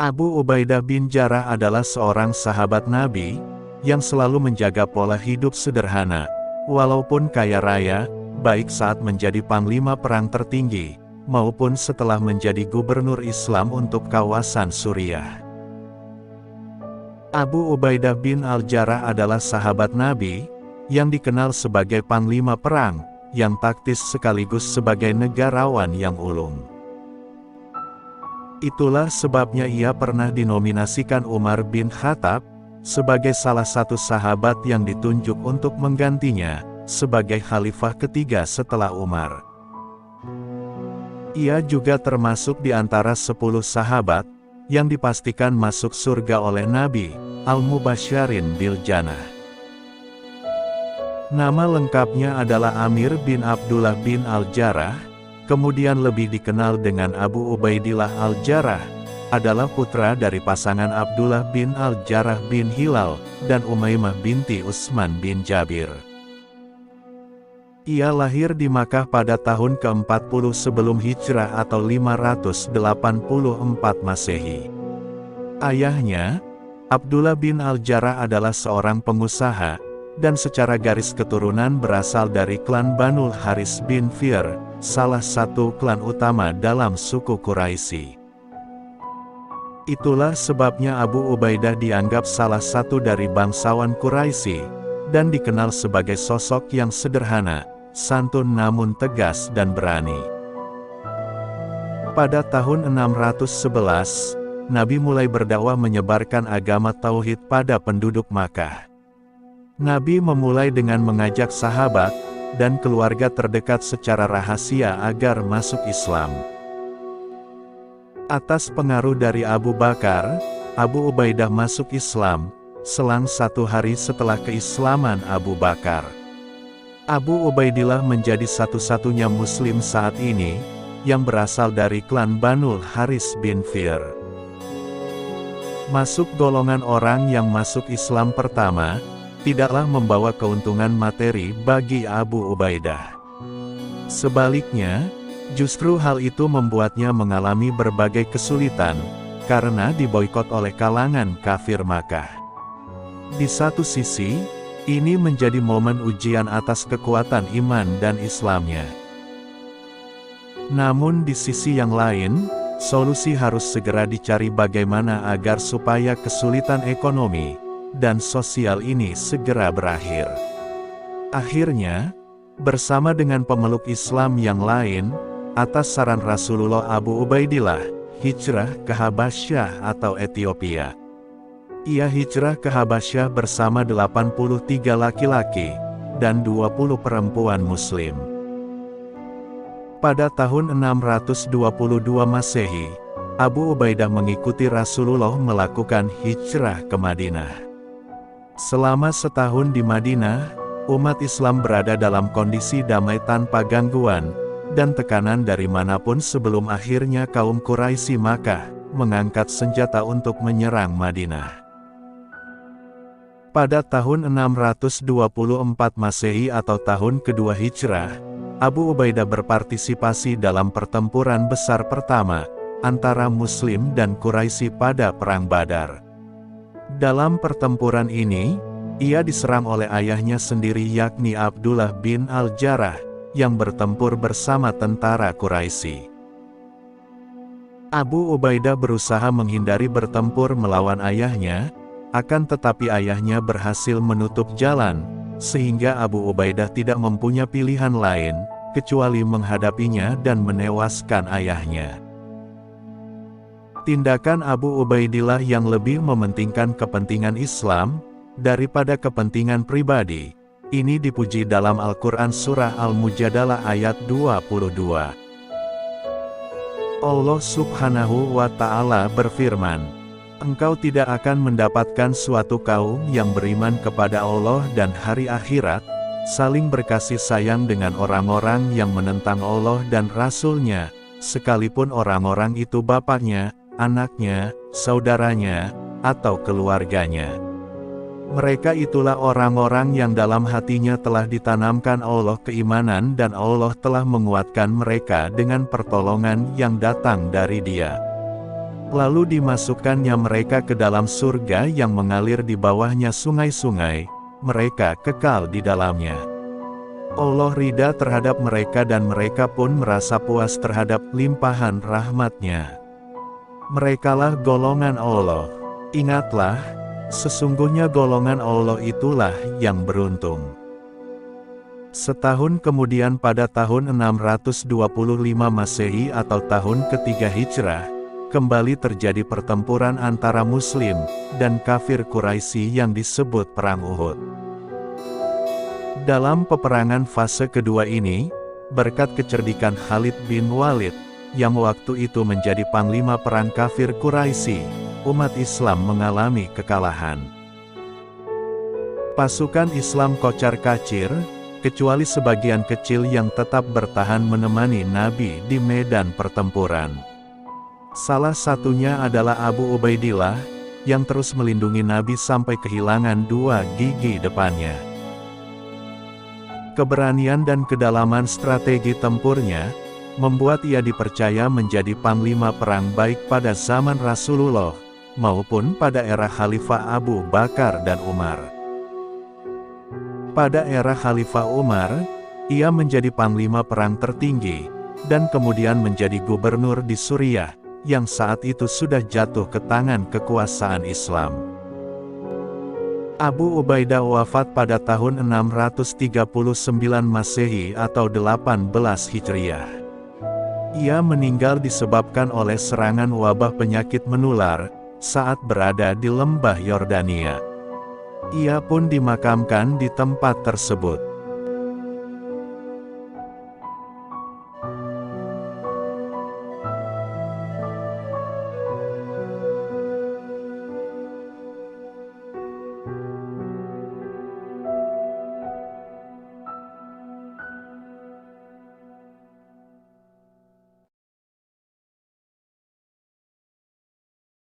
Abu Ubaidah bin Jarrah adalah seorang sahabat Nabi, yang selalu menjaga pola hidup sederhana, walaupun kaya raya, baik saat menjadi panglima perang tertinggi, maupun setelah menjadi gubernur Islam untuk kawasan Suriah. Abu Ubaidah bin al-Jarrah adalah sahabat Nabi, yang dikenal sebagai panglima perang, yang taktis sekaligus sebagai negarawan yang ulung. Itulah sebabnya ia pernah dinominasikan Umar bin Khattab, sebagai salah satu sahabat yang ditunjuk untuk menggantinya, sebagai khalifah ketiga setelah Umar. Ia juga termasuk di antara 10 sahabat, yang dipastikan masuk surga oleh Nabi, Al-Mubasysyirin bil Jannah. Nama lengkapnya adalah Amir bin Abdullah bin al-Jarrah, kemudian lebih dikenal dengan Abu Ubaidillah al-Jarrah, adalah putra dari pasangan Abdullah bin al-Jarrah bin Hilal, dan Umaymah binti Utsman bin Jabir. Ia lahir di Makkah pada tahun ke-40 sebelum hijrah atau 584 Masehi. Ayahnya, Abdullah bin al-Jarrah adalah seorang pengusaha, dan secara garis keturunan berasal dari klan Banul Haris bin Fir, salah satu klan utama dalam suku Quraisy. Itulah sebabnya Abu Ubaidah dianggap salah satu dari bangsawan Quraisy, dan dikenal sebagai sosok yang sederhana, santun namun tegas dan berani. Pada tahun 611, Nabi mulai berdakwah menyebarkan agama Tauhid pada penduduk Makkah. Nabi memulai dengan mengajak sahabat, dan keluarga terdekat secara rahasia agar masuk Islam. Atas pengaruh dari Abu Bakar, Abu Ubaidah masuk Islam, selang 1 hari setelah keislaman Abu Bakar. Abu Ubaidillah menjadi satu-satunya muslim saat ini, yang berasal dari klan Banul Haris bin Fir. Masuk golongan orang yang masuk Islam pertama, tidaklah membawa keuntungan materi bagi Abu Ubaidah. Sebaliknya, justru hal itu membuatnya mengalami berbagai kesulitan, karena diboikot oleh kalangan kafir Makkah. Di satu sisi, ini menjadi momen ujian atas kekuatan iman dan Islamnya. Namun di sisi yang lain, solusi harus segera dicari bagaimana agar supaya kesulitan ekonomi dan sosial ini segera berakhir. Akhirnya, bersama dengan pemeluk Islam yang lain, atas saran Rasulullah, Abu Ubaidillah hijrah ke Habasyah atau Ethiopia. Ia hijrah ke Habasyah bersama 83 laki-laki dan 20 perempuan muslim. Pada tahun 622 Masehi, Abu Ubaidah mengikuti Rasulullah melakukan hijrah ke Madinah. Selama setahun di Madinah, umat Islam berada dalam kondisi damai tanpa gangguan, dan tekanan dari manapun sebelum akhirnya kaum Quraisy Makkah mengangkat senjata untuk menyerang Madinah. Pada tahun 624 Masehi atau tahun kedua Hijrah, Abu Ubaidah berpartisipasi dalam pertempuran besar pertama, antara Muslim dan Quraisy pada Perang Badar. Dalam pertempuran ini, ia diserang oleh ayahnya sendiri yakni Abdullah bin al-Jarrah, yang bertempur bersama tentara Quraisy. Abu Ubaidah berusaha menghindari bertempur melawan ayahnya, akan tetapi ayahnya berhasil menutup jalan, sehingga Abu Ubaidah tidak mempunyai pilihan lain, kecuali menghadapinya dan menewaskan ayahnya. Tindakan Abu Ubaidillah yang lebih mementingkan kepentingan Islam, daripada kepentingan pribadi, ini dipuji dalam Al-Quran Surah Al-Mujadalah ayat 22. Allah Subhanahu wa Ta'ala berfirman, "Engkau tidak akan mendapatkan suatu kaum yang beriman kepada Allah dan hari akhirat, saling berkasih sayang dengan orang-orang yang menentang Allah dan Rasul-Nya, sekalipun orang-orang itu bapaknya, anaknya, saudaranya, atau keluarganya. Mereka itulah orang-orang yang dalam hatinya telah ditanamkan Allah keimanan dan Allah telah menguatkan mereka dengan pertolongan yang datang dari Dia. Lalu dimasukkannya mereka ke dalam surga yang mengalir di bawahnya sungai-sungai, mereka kekal di dalamnya. Allah ridha terhadap mereka dan mereka pun merasa puas terhadap limpahan rahmat-Nya. Merekalah golongan Allah. Ingatlah, sesungguhnya golongan Allah itulah yang beruntung. Setahun kemudian pada tahun 625 Masehi atau tahun ketiga Hijrah, kembali terjadi pertempuran antara Muslim dan kafir Quraisy yang disebut Perang Uhud. Dalam peperangan fase kedua ini, berkat kecerdikan Khalid bin Walid, yang waktu itu menjadi panglima perang kafir Quraisy, umat Islam mengalami kekalahan. Pasukan Islam kocar-kacir, kecuali sebagian kecil yang tetap bertahan menemani Nabi di medan pertempuran. Salah satunya adalah Abu Ubaidillah, yang terus melindungi Nabi sampai kehilangan dua gigi depannya. Keberanian dan kedalaman strategi tempurnya, membuat ia dipercaya menjadi panglima perang baik pada zaman Rasulullah, maupun pada era Khalifah Abu Bakar dan Umar. Pada era Khalifah Umar, ia menjadi panglima perang tertinggi, dan kemudian menjadi gubernur di Suriah, yang saat itu sudah jatuh ke tangan kekuasaan Islam. Abu Ubaidah wafat pada tahun 639 Masehi atau 18 Hijriah. Ia meninggal disebabkan oleh serangan wabah penyakit menular, saat berada di lembah Yordania. Ia pun dimakamkan di tempat tersebut.